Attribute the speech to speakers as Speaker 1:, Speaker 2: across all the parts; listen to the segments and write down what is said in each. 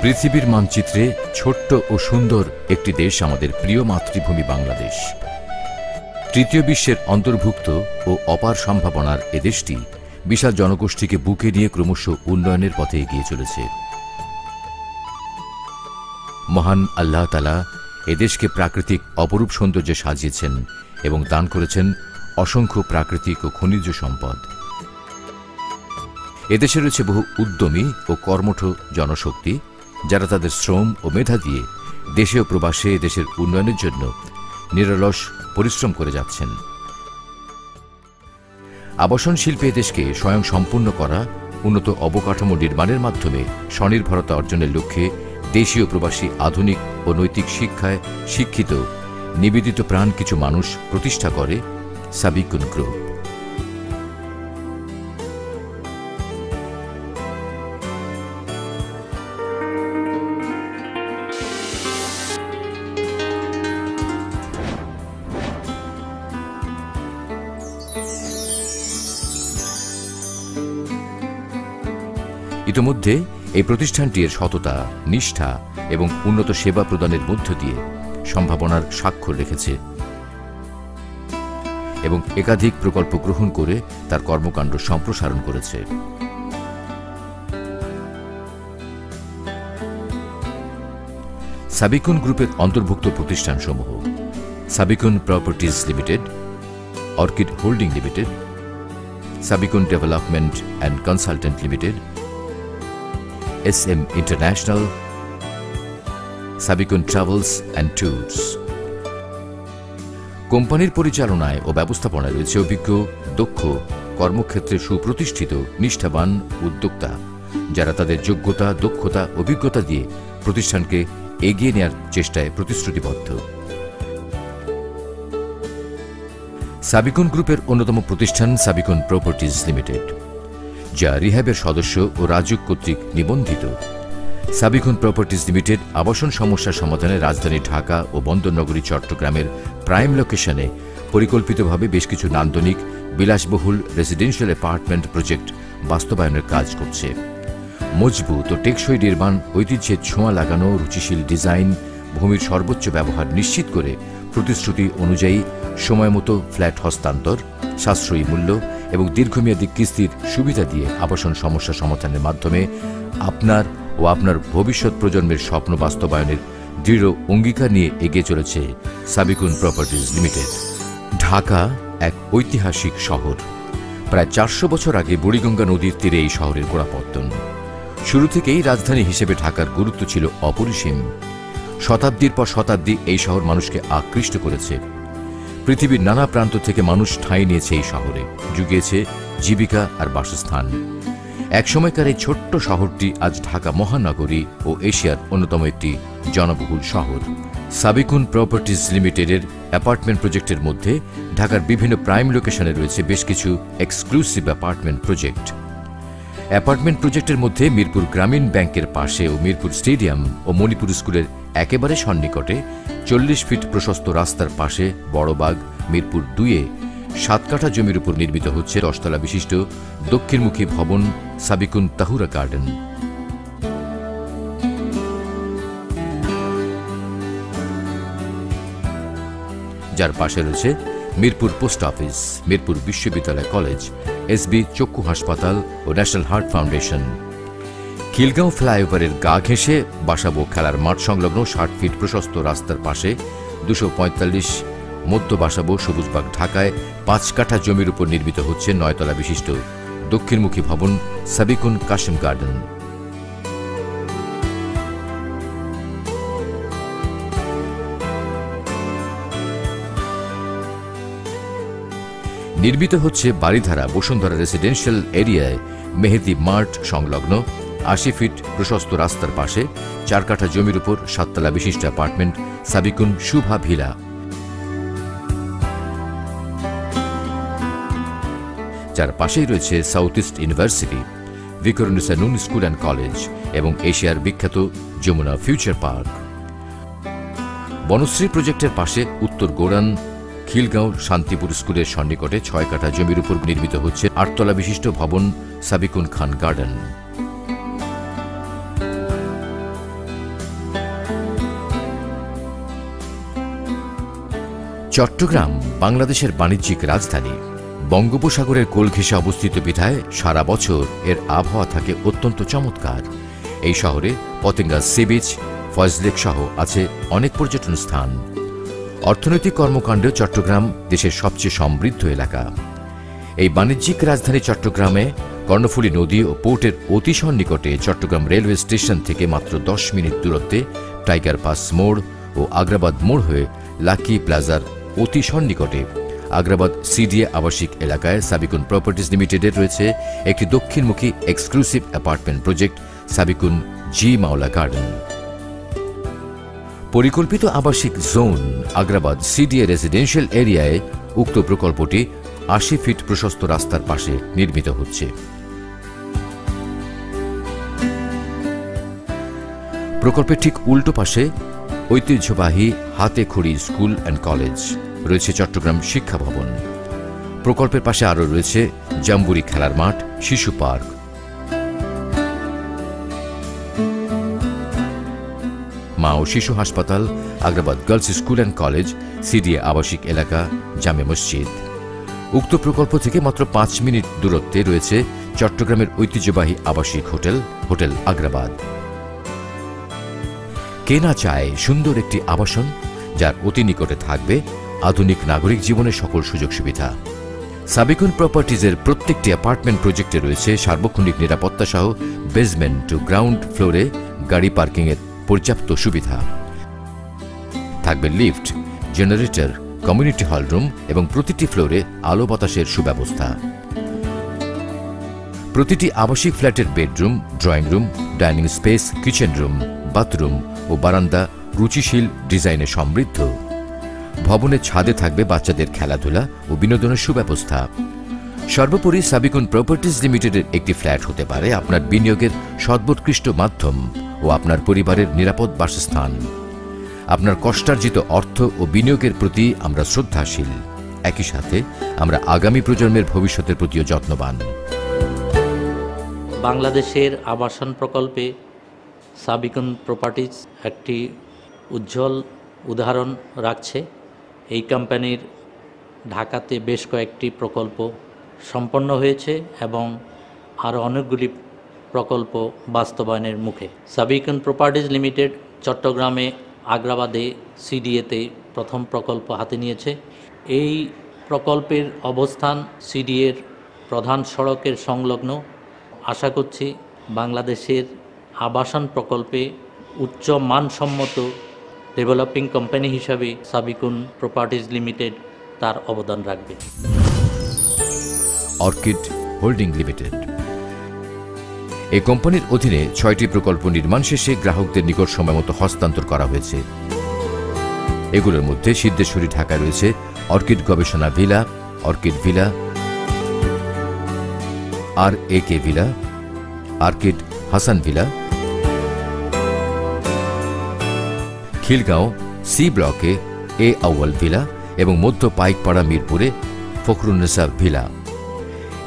Speaker 1: পৃথিবীর মানচিত্রে ছোট্ট ও সুন্দর একটি দেশ আমাদের প্রিয় মাতৃভূমি বাংলাদেশ। তৃতীয় বিশ্বের অন্তর্ভুক্ত ও অপার সম্ভাবনার এ দেশটি বিশাল জনগোষ্ঠীকে বুকে নিয়ে ক্রমশ উন্নয়নের পথে এগিয়ে চলেছে। মহান আল্লাহ তাআলা এদেশকে প্রাকৃতিক অপরূপ সৌন্দর্যে সাজিয়েছেন এবং দান করেছেন অসংখ্য প্রাকৃতিক ও খনিজ সম্পদ। এদেশে রয়েছে বহু উদ্যমী ও কর্মঠ জনশক্তি, যারা তাদের শ্রম ও মেধা দিয়ে দেশে ও প্রবাসে দেশের উন্নয়নের জন্য নিরলস পরিশ্রম করে যাচ্ছেন। আবাসন শিল্পে দেশকে স্বয়ং সম্পূর্ণ করা, উন্নত অবকাঠামো নির্মাণের মাধ্যমে স্বনির্ভরতা অর্জনের লক্ষ্যে দেশীয় প্রবাসী আধুনিক ও নৈতিক শিক্ষায় শিক্ষিত নিবেদিত প্রাণ কিছু মানুষ প্রতিষ্ঠা করে সাবিকুন গ্রুপ। ইতিমধ্যে এই প্রতিষ্ঠানটির সততা, নিষ্ঠা এবং উন্নত সেবা প্রদানের মধ্য দিয়ে সম্ভাবনার স্বাক্ষর রেখেছে এবং একাধিক প্রকল্প গ্রহণ করে তার কর্মকাণ্ড সম্প্রসারণ করেছে। সাবিকুন গ্রুপের অন্তর্ভুক্ত প্রতিষ্ঠানসমূহ: Sabikun properties limited, orchid holding limited, Sabikun development and consultant limited, SM International, Sabikun travels and tours. কোম্পানির পরিচালনায় ও ব্যবস্থাপনায় রয়েছে অভিজ্ঞ, দক্ষ, কর্মক্ষেত্রে সুপ্রতিষ্ঠিত, নিষ্ঠাবান উদ্যোক্তা, যারা তাদের যোগ্যতা, দক্ষতা, অভিজ্ঞতা দিয়ে প্রতিষ্ঠানকে এগিয়ে নেওয়ার চেষ্টায় প্রতিশ্রুতিবদ্ধ। সাবিকুন গ্রুপের অন্যতম প্রতিষ্ঠান সাবিকুন প্রপার্টিজ লিমিটেড, যা রিহ্যাবের সদস্য ও রাজুক কর্তৃক নিবন্ধিত। সাবিকুন প্রপার্টিজ লিমিটেড আবাসন সমস্যা সমাধানে রাজধানী ঢাকা ও বন্দরনগরী চট্টগ্রামের প্রাইম লোকেশনে পরিকল্পিতভাবে বেশ কিছু নান্দনিক, বিলাসবহুল রেসিডেন্সিয়াল অ্যাপার্টমেন্ট প্রজেক্ট বাস্তবায়নের কাজ করছে। মজবুত ও টেকসই নির্মাণ, ঐতিহ্যের ছোঁয়া লাগানো রুচিশীল ডিজাইন, ভূমির সর্বোচ্চ ব্যবহার নিশ্চিত করে প্রতিশ্রুতি অনুযায়ী সময়মতো ফ্ল্যাট হস্তান্তর, সাশ্রয়ী মূল্য এবং দীর্ঘমেয়াদী কিস্তির সুবিধা দিয়ে আবাসন সমস্যা সমাধানের মাধ্যমে আপনার ও আপনার ভবিষ্যৎ প্রজন্মের স্বপ্ন বাস্তবায়নের দৃঢ় অঙ্গীকার নিয়ে এগিয়ে চলেছে সাবিকুন প্রপার্টিজ লিমিটেড। ঢাকা এক ঐতিহাসিক শহর। প্রায় 400 বছর আগে বুড়িগঙ্গা নদীর তীরে এই শহরের গোড়াপত্তন। শুরু থেকেই রাজধানী হিসেবে ঢাকার গুরুত্ব ছিল অপরিসীম। শতাব্দীর পর শতাব্দী এই শহর মানুষকে আকৃষ্ট করেছে। পৃথিবীর নানা প্রান্ত থেকে মানুষ ঠাঁই নিয়েছে এই শহরে, জুগিয়েছে জীবিকা আর বাসস্থান। একসময়কার এই ছোট্ট শহরটি আজ ঢাকা মহানগরী ও এশিয়ার অন্যতম একটি জনবহুল শহর। সাবিকুন প্রপার্টিজ লিমিটেডের অ্যাপার্টমেন্ট প্রজেক্টের মধ্যে ঢাকার বিভিন্ন প্রাইম লোকেশনে রয়েছে বেশ কিছু এক্সক্লুসিভ অ্যাপার্টমেন্ট প্রজেক্ট। অ্যাপার্টমেন্ট প্রজেক্টের মধ্যে মিরপুর গ্রামীণ ব্যাংকের পাশে ও মিরপুর স্টেডিয়াম ও মণিপুর স্কুলের একেবারে সন্নিকটে 40 ফিট প্রশস্ত রাস্তার পাশে বড়বাগ মিরপুর 2-এ 7 কাঠা জমির উপর নির্মিত হচ্ছে 10 তলা বিশিষ্ট দক্ষিণমুখী ভবন সাবিকুন তাহুরা গার্ডেন। যার পাশে রয়েছে মিরপুর পোস্ট অফিস, মিরপুর বিশ্ববিদ্যালয় কলেজ, SB চক্ষু হাসপাতাল ও ন্যাশনাল হার্ট ফাউন্ডেশন। খিলগাঁও ফ্লাইওভারের গা ঘেঁষে বাসাবো খেলার মাঠ সংলগ্ন 60 ফিট প্রশস্ত রাস্তার পাশে 245 মধ্য বাসাবো সবুজবাগ ঢাকায় 5 কাঠা জমির উপর নির্মিত হচ্ছে 9 তলা বিশিষ্ট দক্ষিণমুখী ভবন সাবিকুন কাশিম গার্ডেন। নির্মিত হচ্ছে বাড়িধারা বসুন্ধরা রেসিডেন্সিয়াল এরিয়ায় মেহেদি মার্ট সংলগ্ন 80 ফিট প্রশস্ত রাস্তার পাশে 4 কাঠা জমির উপর 7 তলা বিশিষ্ট অ্যাপার্টমেন্ট সাবিকুন শুভা ভিলা। যার পাশেই রয়েছে south east university, Viqarunnisa Noon school and college এবং এশিয়ার বিখ্যাত যমুনা ফিউচার পার্ক। বনশ্রী প্রজেক্টের পাশে উত্তর গোড়ান খিলগাঁও শান্তিপুর স্কুলের সন্নিকটে 6 কাঠা জমির উপর নির্মিত হচ্ছে 8 তলা বিশিষ্ট ভবন সাবিকুন খান গার্ডেন। চট্টগ্রাম বাংলাদেশের বাণিজ্যিক রাজধানী। বঙ্গোপসাগরের কোল ঘেঁষে অবস্থিত বিধায় সারা বছর এর আবহাওয়া থাকে অত্যন্ত চমৎকার। এই শহরে পতেঙ্গা সি বিচ, ফয়েজলেক সহ আছে অনেক পর্যটন স্থান। অর্থনৈতিক কর্মকাণ্ডে চট্টগ্রাম দেশের সবচেয়ে সমৃদ্ধ এলাকা। এই বাণিজ্যিক রাজধানী চট্টগ্রামে কর্ণফুলী নদী ও পোর্টের অতি সন্নিকটে চট্টগ্রাম রেলওয়ে স্টেশন থেকে মাত্র 10 মিনিট দূরত্বে টাইগার পাস মোড় ও আগ্রাবাদ মোড় হয়ে লাকি প্লাজার অতি সন্নিকটে আগ্রাবাদ সিডিএ আবাসিক এলাকায় সাবিকুন প্রপার্টিজ লিমিটেডের রয়েছে একটি দক্ষিণমুখী এক্সক্লুসিভ অ্যাপার্টমেন্ট প্রজেক্ট সাবিকুন জি মাওলা গার্ডেন। পরিকল্পিত আবাসিক জোন আগ্রাবাদ সিডিএ রেসিডেন্সিয়াল এরিয়ায় উক্ত প্রকল্পটি 80 ফিট প্রশস্ত রাস্তার পাশে নির্মিত হচ্ছে। প্রকল্পের ঠিক উল্টো পাশে ঐতিহ্যবাহী হাতে খড়ি স্কুল অ্যান্ড কলেজ, রয়েছে চট্টগ্রাম শিক্ষা ভবন। প্রকল্পের পাশে আরও রয়েছে জাম্বুরি খেলার মাঠ, শিশু পার্ক। মা ও শিশু হাসপাতাল, Agrabad girls school and college, CDA আবাসিক এলাকা, জামে মসজিদ। উক্ত প্রকল্প থেকে মাত্র 5 মিনিট দূরত্বে রয়েছে চট্টগ্রামের ঐতিহ্যবাহী আবাসিক হোটেল, হোটেল আগ্রাবাদ। কে না চায় সুন্দর একটি আবাসন যার অতি নিকটে থাকবে আধুনিক নাগরিক জীবনের সকল সুযোগ সুবিধা। সাবিকুন প্রপার্টিজের প্রত্যেকটি অ্যাপার্টমেন্ট প্রজেক্টে রয়েছে সার্বক্ষণিক নিরাপত্তা সহ বেসমেন্ট টু গ্রাউন্ড ফ্লোরে গাড়ি পার্কিংয়ের পর্যাপ্ত সুবিধা। থাকবে lift, generator, community hall room এবং প্রতিটি ফ্লোরে আলো বাতাসের সুব্যবস্থা। প্রতিটি আবাসিক ফ্ল্যাটের bedroom, drawing room, dining space, kitchen room, bathroom ও বারান্দা রুচিশীল ডিজাইনে সমৃদ্ধ। ভবনের ছাদে থাকবে বাচ্চাদের খেলাধুলা ও বিনোদনের সুব্যবস্থা। সর্বোপরি সাবিকুন প্রপার্টিজ লিমিটেডের একটি ফ্ল্যাট হতে পারে আপনার বিনিয়োগের সর্বোৎকৃষ্ট মাধ্যম ও আপনার পরিবারের নিরাপদ বাসস্থান। আপনার কষ্টার্জিত অর্থ ও বিনিয়োগের প্রতি আমরা শ্রদ্ধাশীল। একই সাথে আমরা আগামী প্রজন্মের ভবিষ্যতের প্রতিও যত্নবান।
Speaker 2: বাংলাদেশের আবাসন প্রকল্পে সাবিকুন প্রপার্টিজ একটি উজ্জ্বল উদাহরণ রাখছে। এই কোম্পানির ঢাকাতে বেশ কয়েকটি প্রকল্প সম্পন্ন হয়েছে এবং আরও অনেকগুলি প্রকল্প বাস্তবায়নের মুখে। সাবিকুন প্রপার্টিজ লিমিটেড চট্টগ্রামে আগ্রাবাদে সিডিএতে প্রথম প্রকল্প হাতে নিয়েছে। এই প্রকল্পের অবস্থান সিডিএর প্রধান সড়কের সংলগ্ন। আশা করছি বাংলাদেশের আবাসন প্রকল্পে উচ্চ মানসম্মত ডেভেলপিং কোম্পানি হিসাবে সাবিকুন প্রপার্টিজ লিমিটেড তার অবদান রাখবে।
Speaker 1: অর্কিড হোল্ডিং লিমিটেড এই কোম্পানির অধীনে 6টি প্রকল্প নির্মাণ শেষে গ্রাহকদের নিকট সময়মতো হস্তান্তর করা হয়েছে। এগুলোর মধ্যে সিদ্ধেশ্বরী ঢাকায় রয়েছে অর্কিড গবেষণা villa, orchid villa, RAK villa, orchid Hasan villa. Khilgaon C ব্লকে A আউয়াল ভিলা এবং মধ্য পাইকপাড়া মিরপুরে ফখরুন্নেসা ভিলা।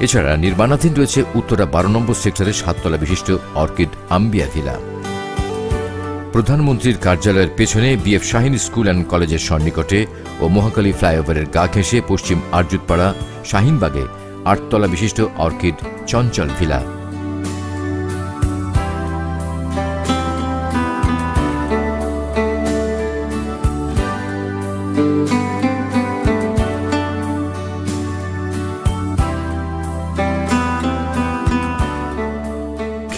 Speaker 1: এছাড়া নির্মাণাধীন রয়েছে উত্তরা 12 নম্বর সেক্টরের 7 তলা বিশিষ্ট অর্কিড আম্বিয়া ভিলা। প্রধানমন্ত্রীর কার্যালয়ের পেছনে BF শাহিন স্কুল অ্যান্ড কলেজের সন্নিকটে ও মহাকালী ফ্লাইওভারের গা ঘেঁষে পশ্চিম আরজুতপাড়া শাহিনবাগে 8 তলা বিশিষ্ট অর্কিড চঞ্চল ভিলা।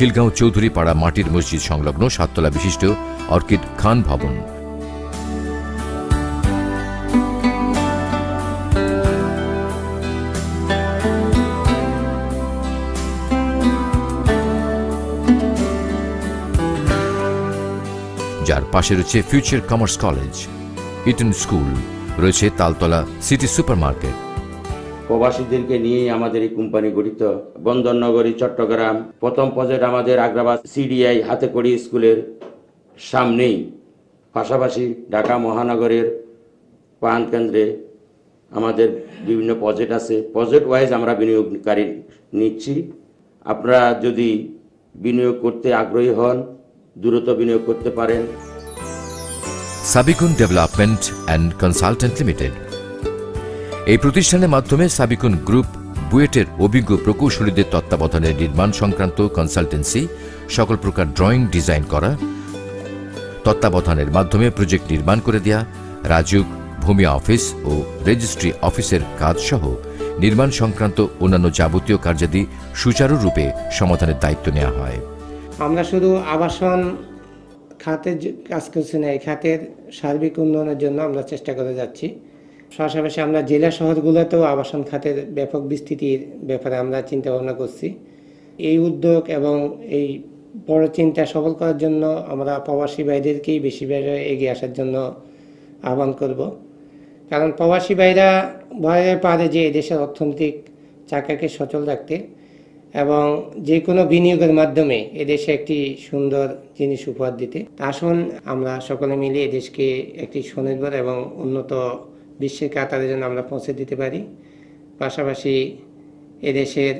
Speaker 1: খিলগাঁও চৌধুরীপাড়া মাটির মসজিদ সংলগ্ন 7 তলা বিশিষ্ট অর্কিড খান ভবন। যার পাশে রয়েছে future commerce college, Eton school, রয়েছে তালতলা সিটি সুপারমার্কেট।
Speaker 3: প্রবাসীদেরকে নিয়েই আমাদের এই কোম্পানি গঠিত। বন্দরনগরী চট্টগ্রাম প্রথম প্রজেক্ট আমাদের আগ্রাবাদ সিডিআই হাতেখড়ি স্কুলের সামনেই, পাশাপাশি ঢাকা মহানগরের প্রাণকেন্দ্রে আমাদের বিভিন্ন প্রজেক্ট আছে। প্রজেক্ট ওয়াইজ আমরা বিনিয়োগকারী নিচ্ছি। আপনারা যদি বিনিয়োগ করতে আগ্রহী হন, দ্রুত বিনিয়োগ করতে পারেন।
Speaker 1: Sabikun development and consultant limited এই প্রতিষ্ঠানের মাধ্যমে সাবিকুন গ্রুপ বুয়েটের অভিজ্ঞ প্রকৌশলীদের তত্ত্বাবধানে নির্মাণ সংক্রান্ত কনসালটেন্সি, সকল প্রকার ড্রয়িং ডিজাইন করা, তত্ত্বাবধানের মাধ্যমে প্রজেক্ট নির্মাণ করে দেয়া, রাজুক, ভূমি অফিস ও রেজিস্ট্রি অফিসের কাজ সহ নির্মাণ সংক্রান্ত অন্যান্য যাবতীয় কার্যাদি সুচারুরূপে সমাধানের দায়িত্ব নেওয়া হয়।
Speaker 4: আমরা শুধু আবাসন খাতের কাজ করছি না, এই খাতের সার্বিক উন্নয়নের জন্য আমরা চেষ্টা করে যাচ্ছি। পাশাপাশি আমরা জেলা শহরগুলোতেও আবাসন খাতের ব্যাপক বিস্তৃতির ব্যাপারে আমরা চিন্তা ভাবনা করছি। এই উদ্যোগ এবং এই বড় চিন্তা সফল করার জন্য আমরা প্রবাসী ভাইদেরকেই বেশি বেড়ে এগিয়ে আসার জন্য আহ্বান করব। কারণ প্রবাসী ভাইরা ভয়ে পারে যে এদেশের অর্থনৈতিক চাকাকে সচল রাখতে এবং যে কোনো বিনিয়োগের মাধ্যমে এদেশে একটি সুন্দর জিনিস উপহার দিতে। আসুন আমরা সকলে মিলে এদেশকে একটি স্বনির্ভর এবং উন্নত বিশ্বের কাতারে যেন আমরা পৌঁছে দিতে পারি। পাশাপাশি এদেশের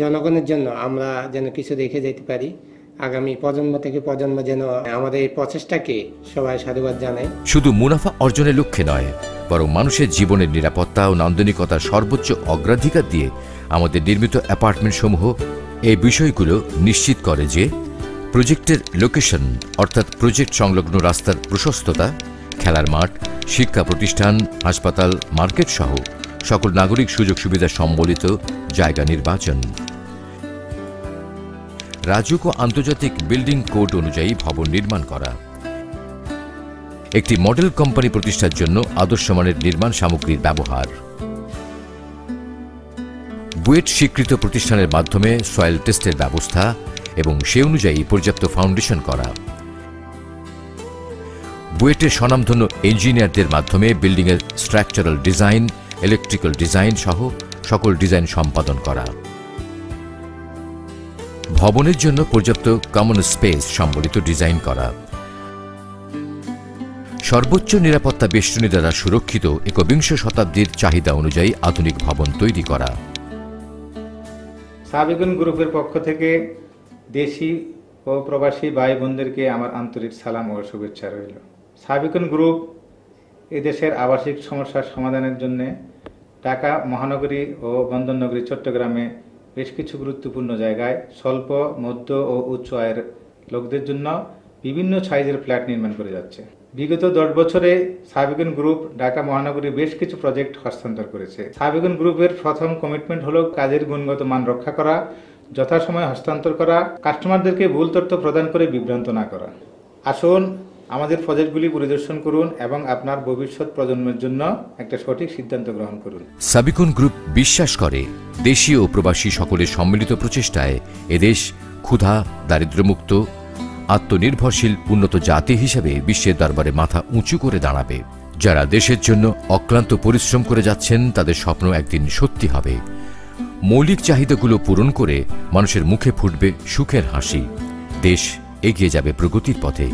Speaker 4: জনগণের জন্য আমরা যেন কিছু রেখে যেতে পারি। আগামী প্রজন্ম থেকে প্রজন্ম যেন আমাদের এই প্রচেষ্টাকে সবাই সাধুবাদ জানায়।
Speaker 1: শুধু মুনাফা অর্জনের লক্ষ্যে নয়, বরং মানুষের জীবনের নিরাপত্তা ও নান্দনিকতার সর্বোচ্চ অগ্রাধিকার দিয়ে আমাদের নির্মিত অ্যাপার্টমেন্ট সমূহ এই বিষয়গুলো নিশ্চিত করে যে প্রজেক্টের লোকেশন অর্থাৎ প্রজেক্ট সংলগ্ন রাস্তার প্রশস্ততা, খেলার মাঠ, শিক্ষা প্রতিষ্ঠান, হাসপাতাল, মার্কেট সহ সকল নাগরিক সুযোগ সুবিধা সম্বলিত জায়গা নির্বাচন, রাজুক ও আন্তর্জাতিক বিল্ডিং কোড অনুযায়ী ভবন নির্মাণ করা, একটি মডেল কোম্পানি প্রতিষ্ঠার জন্য আদর্শমানের নির্মাণ সামগ্রীর ব্যবহার, বুয়েট স্বীকৃত প্রতিষ্ঠানের মাধ্যমে সয়েল টেস্টের ব্যবস্থা এবং সে অনুযায়ী পর্যাপ্ত ফাউন্ডেশন করা, বুয়েটের স্বনামধন্য ইঞ্জিনিয়ারদের মাধ্যমে বিল্ডিংয়ের স্ট্রাকচারাল ডিজাইন, ইলেকট্রিক্যাল ডিজাইন সহ সকল ডিজাইন সম্পাদন করা, ভবনের জন্য পর্যাপ্ত কমন স্পেস সম্বলিত ডিজাইন করা, সর্বোচ্চ নিরাপত্তা বেষ্টনী দ্বারা সুরক্ষিত একবিংশ শতাব্দীর চাহিদা অনুযায়ী আধুনিক ভবন তৈরি করা।
Speaker 5: সাবিকুন গ্রুপের পক্ষ থেকে দেশি ও প্রবাসী ভাই বোনদেরকে আমার আন্তরিক সালাম ও শুভেচ্ছা রইল। সাবিকুন গ্রুপ এদেশের আবাসিক সমস্যার সমাধানের জন্য ঢাকা মহানগরী ও বন্দরনগরী চট্টগ্রামে বেশ কিছু গুরুত্বপূর্ণ জায়গায় স্বল্প, মধ্য ও উচ্চ আয়ের লোকদের জন্য বিভিন্ন সাইজের ফ্ল্যাট নির্মাণ করে যাচ্ছে। বিগত 10 বছরে সাবিকুন গ্রুপ ঢাকা মহানগরী বেশ কিছু প্রজেক্ট হস্তান্তর করেছে। সাবিকুন গ্রুপের প্রথম কমিটমেন্ট হলো কাজের গুণগত মান রক্ষা করা, যথাসময়ে হস্তান্তর করা, কাস্টমারদেরকে ভুল তথ্য প্রদান করে বিভ্রান্ত না করা। আসুন আমাদের প্রজেক্টগুলি পরিদর্শন করুন এবং আপনার ভবিষ্যৎ প্রজন্মের জন্য একটা সঠিক সিদ্ধান্ত গ্রহণ করুন।
Speaker 1: সাবিকুন গ্রুপ বিশ্বাস করে দেশীয় ও প্রবাসী সকলের সম্মিলিত প্রচেষ্টায় এদেশ ক্ষুধা, দারিদ্র্যমুক্ত, আত্মনির্ভরশীল উন্নত জাতি হিসেবে বিশ্বের দরবারে মাথা উঁচু করে দাঁড়াবে। যারা দেশের জন্য অক্লান্ত পরিশ্রম করে যাচ্ছেন তাদের স্বপ্ন একদিন সত্যি হবে। মৌলিক চাহিদাগুলো পূরণ করে মানুষের মুখে ফুটবে সুখের হাসি, দেশ এগিয়ে যাবে প্রগতির পথে।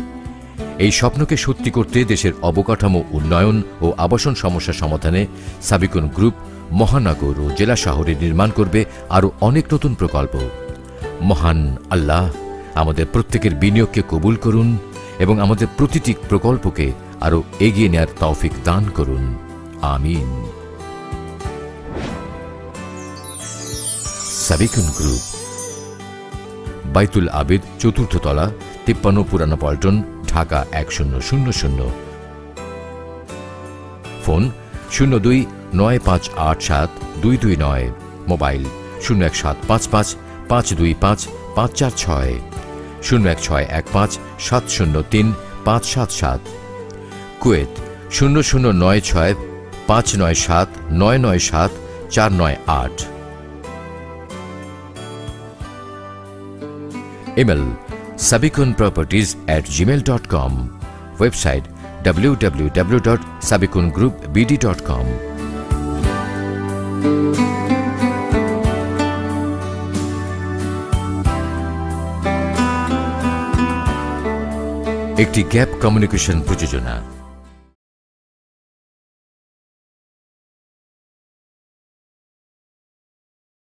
Speaker 1: এই স্বপ্নকে সত্যি করতে দেশের অবকাঠামো উন্নয়ন ও আবাসন সমস্যা সমাধানে সাবিকুন গ্রুপ মহানগর ও জেলা শহরে নির্মাণ করবে আরও অনেক নতুন প্রকল্প। মহান আল্লাহ আমাদের প্রত্যেকের বিনিয়োগকে কবুল করুন এবং আমাদের প্রতিটি প্রকল্পকে আরও এগিয়ে নেয়ার তৌফিক দান করুন। আমিন। সাবিকুন গ্রুপ, বাইতুল আবিদ, 4th তলা, 53 পুরানো Paltan, Dhaka 1000। Phone 02-9587-229, mobile 01755-525-546, 01615-703-577, Kuwait 0096-597-997-498, email sabikunproperties@gmail.com, website www.sabikungroupbd.com। একটি গ্যাপ কমিউনিকেশন প্রযোজনা।